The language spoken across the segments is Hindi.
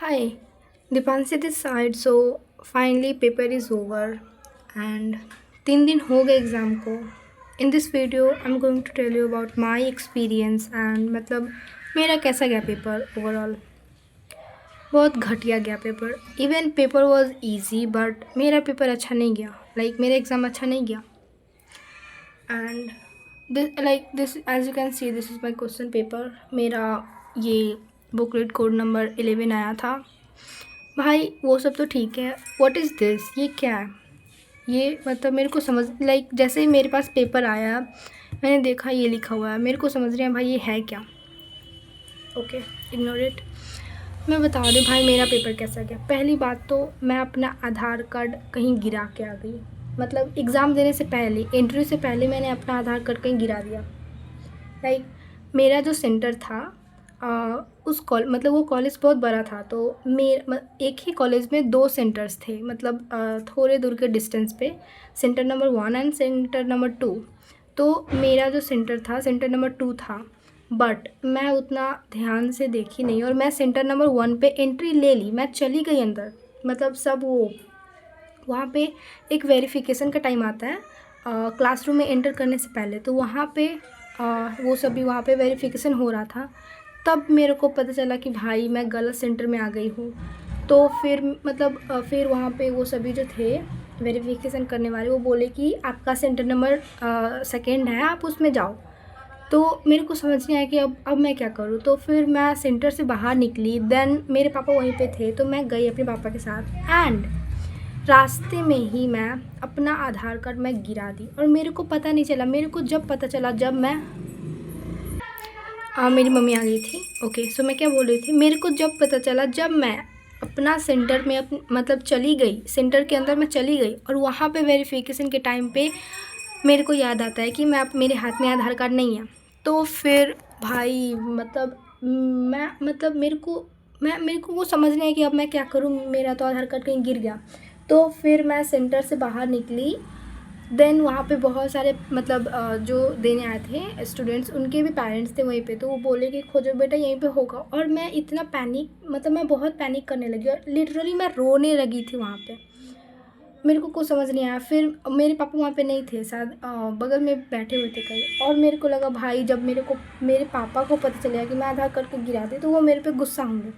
Hi, Deepanshi this side so finally paper is over and 3 दिन हो गए एग्ज़ाम को। In this video I am going to tell you about my experience and मतलब मेरा कैसा गया पेपर ओवरऑल। बहुत घटिया गया paper. Even paper was easy but मेरा पेपर अच्छा नहीं गया, मेरा एग्ज़ाम अच्छा नहीं गया। And this as you can see this is my question paper. मेरा ये बुकलेट कोड नंबर 11 आया था। भाई वो सब तो ठीक है, व्हाट इज़ दिस, ये क्या है? ये मतलब मेरे को समझ जैसे ही मेरे पास पेपर आया मैंने देखा ये लिखा हुआ है, मेरे को समझ रहे हैं भाई ये है क्या। Okay, ignore it. मैं बता दूँ भाई मेरा पेपर कैसा गया। पहली बात तो मैं अपना आधार कार्ड कहीं गिरा के आ गई। मतलब एग्ज़ाम देने से पहले, इंटरव्यू से पहले मैंने अपना आधार कार्ड कहीं गिरा दिया। लाइक मेरा जो सेंटर था उस मतलब वो कॉलेज बहुत बड़ा था, तो एक ही कॉलेज में 2 सेंटर्स थे, मतलब थोड़े दूर के डिस्टेंस पे, centre number 1 and centre number 2। तो मेरा जो सेंटर था सेंटर नंबर 2 था, बट मैं उतना ध्यान से देखी नहीं और मैं सेंटर नंबर 1 पे एंट्री ले ली, मैं चली गई अंदर। मतलब सब वो वहाँ पे एक वेरिफिकेशन का टाइम आता है क्लासरूम में एंटर करने से पहले, तो वहाँ पे वो सभी वहाँ पे वेरिफिकेशन हो रहा था। तब मेरे को पता चला कि भाई मैं गलत सेंटर में आ गई हूँ। तो फिर मतलब फिर वहाँ पे वो सभी जो थे वेरिफिकेशन करने वाले, वो बोले कि आपका सेंटर नंबर सेकंड है, आप उसमें जाओ। तो मेरे को समझ नहीं आया कि अब मैं क्या करूँ। तो फिर मैं सेंटर से बाहर निकली, देन मेरे पापा वहीं पे थे, तो मैं गई अपने पापा के साथ एंड रास्ते में ही मैं अपना आधार कार्ड मैं गिरा दी और मेरे को पता नहीं चला। मेरे को जब पता चला, जब मैं मेरी मम्मी आ गई थी। ओके, सो मैं क्या बोल रही थी, मेरे को जब पता चला, जब मैं अपना सेंटर में मतलब चली गई, सेंटर के अंदर मैं चली गई और वहाँ पे वेरिफिकेशन के टाइम पे मेरे को याद आता है कि मेरे हाथ में आधार कार्ड नहीं है। तो फिर भाई मतलब मैं मतलब मेरे को वो समझ नहीं है कि अब मैं क्या करूँ, मेरा तो आधार कार्ड कहीं गिर गया। तो फिर मैं सेंटर से बाहर निकली, देन वहाँ पे बहुत सारे मतलब जो देने आए थे स्टूडेंट्स, उनके भी पेरेंट्स थे वहीं पे, तो वो बोले कि खोजो बेटा यहीं पे होगा। और मैं इतना पैनिक, मतलब मैं बहुत पैनिक करने लगी और लिटरली मैं रोने लगी थी वहाँ पे। मेरे को कुछ समझ नहीं आया। फिर मेरे पापा वहाँ पे नहीं थे, शायद बगल में बैठे हुए थे कहीं, और मेरे को लगा भाई जब मेरे पापा को पता चलेगा कि मैं आधार करके गिरा दी तो वो मेरे पे गुस्सा होंगे।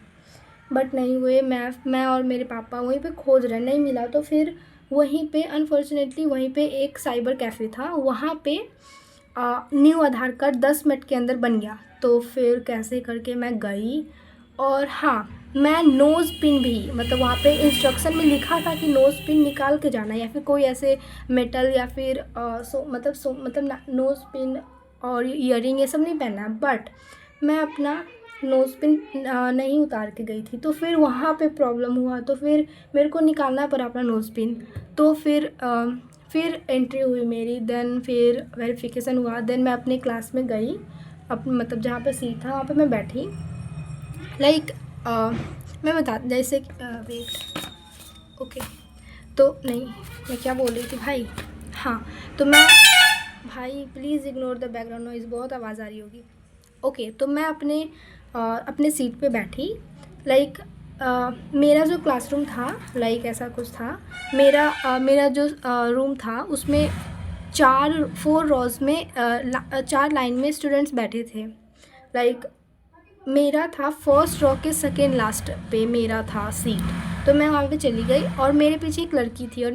बट नहीं हुए। मैं और मेरे पापा वहीं पे खोज रहे, नहीं मिला। तो फिर वहीं पे अनफॉर्चुनेटली वहीं पे एक साइबर कैफ़े था, वहाँ पे न्यू आधार कार्ड 10 मिनट के अंदर बन गया। तो फिर कैसे करके मैं गई। और हाँ, मैं नोज़ पिन भी, मतलब वहाँ पे इंस्ट्रक्शन में लिखा था कि नोज़ पिन निकाल के जाना, या फिर कोई ऐसे मेटल या फिर मतलब नोज़ पिन और ईयरिंग ये सब नहीं पहनना है। बट मैं अपना नोज़ पिन नहीं उतार के गई थी, तो फिर वहाँ पे प्रॉब्लम हुआ। तो फिर मेरे को निकालना पड़ा अपना नोज़ पिन। तो फिर एंट्री हुई मेरी, देन फिर वेरिफिकेशन हुआ, देन मैं अपने क्लास में गई, मतलब जहाँ पे सीट था वहाँ पे मैं बैठी। लाइक मैं बता जैसे वेट, ओके, तो नहीं, मैं क्या बोल रही थी भाई, हाँ, तो मैं, भाई please ignore the background noise, बहुत आवाज़ आ रही होगी। ओके, तो मैं अपने सीट पे बैठी। लाइक मेरा जो क्लासरूम था, ऐसा कुछ था। मेरा जो रूम था उसमें 4 रोज़ में 4 लाइन में स्टूडेंट्स बैठे थे। लाइक मेरा था फर्स्ट रो के सेकेंड लास्ट पे मेरा था सीट। तो मैं वहाँ पे चली गई और मेरे पीछे एक लड़की थी और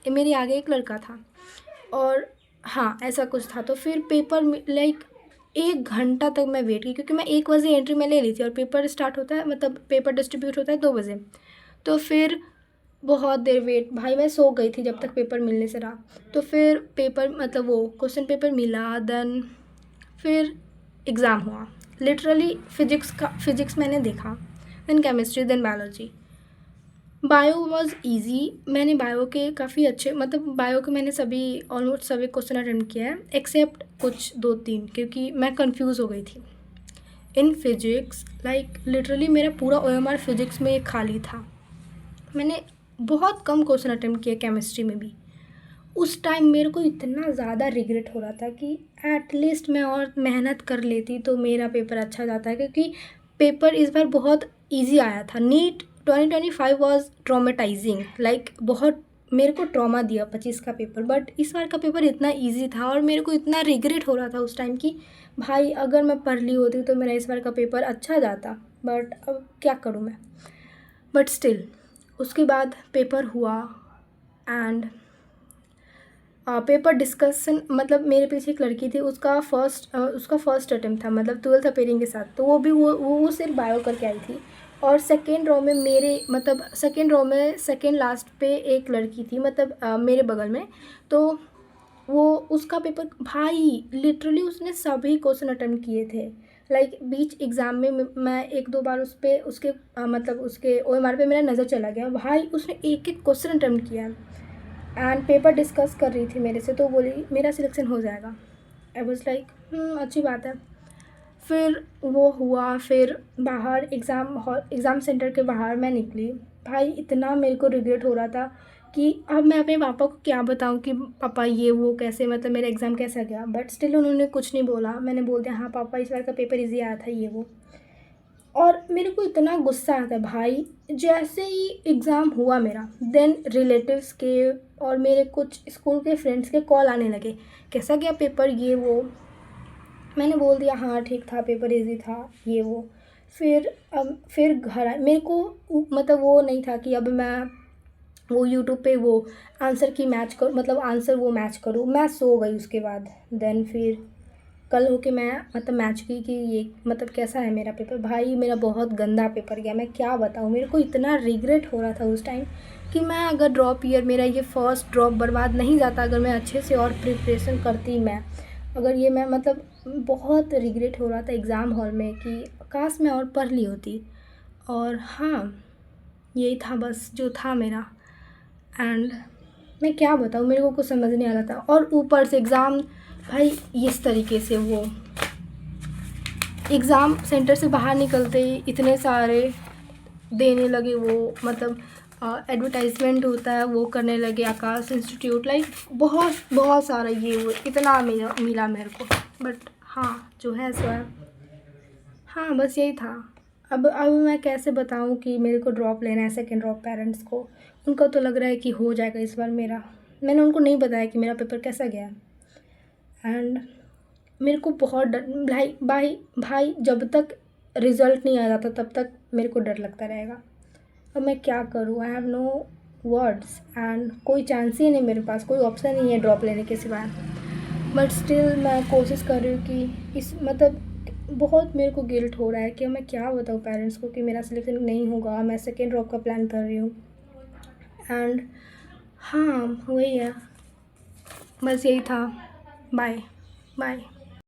मेरे आगे एक लड़का था। और हाँ, ऐसा कुछ था। तो फिर पेपर 1 घंटा तक मैं वेट की, क्योंकि मैं 1 बजे एंट्री में ले ली थी और पेपर स्टार्ट होता है, मतलब पेपर डिस्ट्रीब्यूट होता है 2 बजे। तो फिर बहुत देर वेट, भाई मैं सो गई थी जब तक पेपर मिलने से रहा। तो फिर पेपर मतलब वो क्वेश्चन पेपर मिला, देन फिर एग्ज़ाम हुआ। लिटरली फिज़िक्स मैंने देखा, then chemistry, then biology. Bio was easy. मैंने बायो के काफ़ी अच्छे, मतलब बायो के मैंने ऑलमोस्ट सभी क्वेश्चन अटेम्प्ट किया है, एक्सेप्ट कुछ 2-3, क्योंकि मैं कंफ्यूज हो गई थी। इन फिज़िक्स लिटरली मेरा पूरा ओएमआर फिज़िक्स में खाली था। मैंने बहुत कम क्वेश्चन अटेम्प्ट किए केमिस्ट्री में भी। उस टाइम मेरे को इतना ज़्यादा रिग्रेट हो रहा था कि एटलीस्ट मैं और मेहनत कर लेती तो मेरा पेपर अच्छा जाता है, क्योंकि पेपर इस बार बहुत ईजी आया था। नीट 2025 वॉज ट्रामेटाइजिंग, लाइक बहुत मेरे को ट्रॉमा दिया 25 का पेपर। बट इस बार का पेपर इतना ईजी था और मेरे को इतना रिग्रेट हो रहा था उस टाइम कि भाई अगर मैं पढ़ ली होती तो मेरा इस बार का पेपर अच्छा जाता। बट अब क्या करूँ मैं। बट स्टिल उसके बाद पेपर हुआ एंड पेपर डिस्कशन, मतलब मेरे पीछे एक लड़की थी, उसका फर्स्ट अटेम्प्ट था, मतलब 12th अपेयरिंग के साथ। तो वो भी वो सिर्फ बायो करके आई थी। और सेकेंड रो में सेकेंड रो में सेकेंड लास्ट पे एक लड़की थी, मतलब मेरे बगल में। तो वो उसका पेपर भाई लिटरली उसने सभी क्वेश्चन अटेम्प्ट किए थे। लाइक बीच एग्ज़ाम में मैं एक दो बार उसके मतलब उसके OMR पे मेरा नज़र चला गया। भाई उसने एक एक क्वेश्चन अटेम्प्ट किया एंड पेपर डिस्कस कर रही थी मेरे से, तो बोली मेरा सिलेक्शन हो जाएगा। आई वाज लाइक अच्छी बात है। फिर वो हुआ, फिर बाहर एग्ज़ाम सेंटर के बाहर मैं निकली। भाई इतना मेरे को रिग्रेट हो रहा था कि अब मैं अपने पापा को क्या बताऊं कि पापा ये वो कैसे, मतलब मेरा एग्ज़ाम कैसा गया। बट स्टिल उन्होंने कुछ नहीं बोला। मैंने बोल दिया हाँ पापा इस बार का पेपर इजी आया था ये वो। और मेरे को इतना गुस्सा आता है भाई, जैसे ही एग्ज़ाम हुआ मेरा, देन रिलेटिव्स के और मेरे कुछ स्कूल के फ्रेंड्स के कॉल आने लगे, कैसा गया पेपर ये वो। मैंने बोल दिया हाँ ठीक था, पेपर इजी था ये वो। फिर घर आए। मेरे को मतलब वो नहीं था कि अब मैं वो यूट्यूब पे वो आंसर की मैच कर, मतलब आंसर वो मैच करूँ। मैं सो गई उसके बाद। देन फिर कल होके मैं मतलब मैच की कि ये मतलब कैसा है मेरा पेपर। भाई मेरा बहुत गंदा पेपर गया, मैं क्या बताऊँ। मेरे को इतना रिग्रेट हो रहा था उस टाइम कि मैं अगर ड्रॉप ईयर, मेरा ये फर्स्ट ड्रॉप बर्बाद नहीं जाता अगर मैं अच्छे से और प्रिपरेशन करती। मैं अगर ये मैं मतलब बहुत रिग्रेट हो रहा था एग्ज़ाम हॉल में कि काश मैं और पढ़ ली होती। और हाँ यही था बस जो था मेरा। एंड मैं क्या बताऊँ, मेरे को कुछ समझ नहीं आ रहा था। और ऊपर से एग्ज़ाम भाई इस तरीके से वो एग्ज़ाम सेंटर से बाहर निकलते ही इतने सारे देने लगे वो, मतलब एडवर्टाइजमेंट होता है वो करने लगे, आकाश इंस्टीट्यूट, लाइक बहुत बहुत सारा ये वो इतना मिला मेरे को। बट हाँ जो है सो है। हाँ बस यही था। अब मैं कैसे बताऊँ कि मेरे को ड्रॉप लेना है सेकेंड ड्रॉप। पेरेंट्स को उनका तो लग रहा है कि हो जाएगा इस बार मेरा। मैंने उनको नहीं बताया कि मेरा पेपर कैसा गया। एंड मेरे को बहुत डर, भाई जब तक रिज़ल्ट नहीं आ जाता तब तक मेरे को डर लगता रहेगा। अब मैं क्या करूँ, I have no words and कोई चांस ही नहीं मेरे पास, कोई ऑप्शन नहीं है ड्रॉप लेने के सिवाय। बट स्टिल मैं कोशिश कर रही हूँ कि इस मतलब बहुत मेरे को गिल्ट हो रहा है कि मैं क्या बताऊँ पेरेंट्स को कि मेरा सिलेक्शन नहीं होगा, मैं सेकेंड ड्रॉप का प्लान कर रही हूँ। एंड हाँ वही है, बस यही था। Bye bye.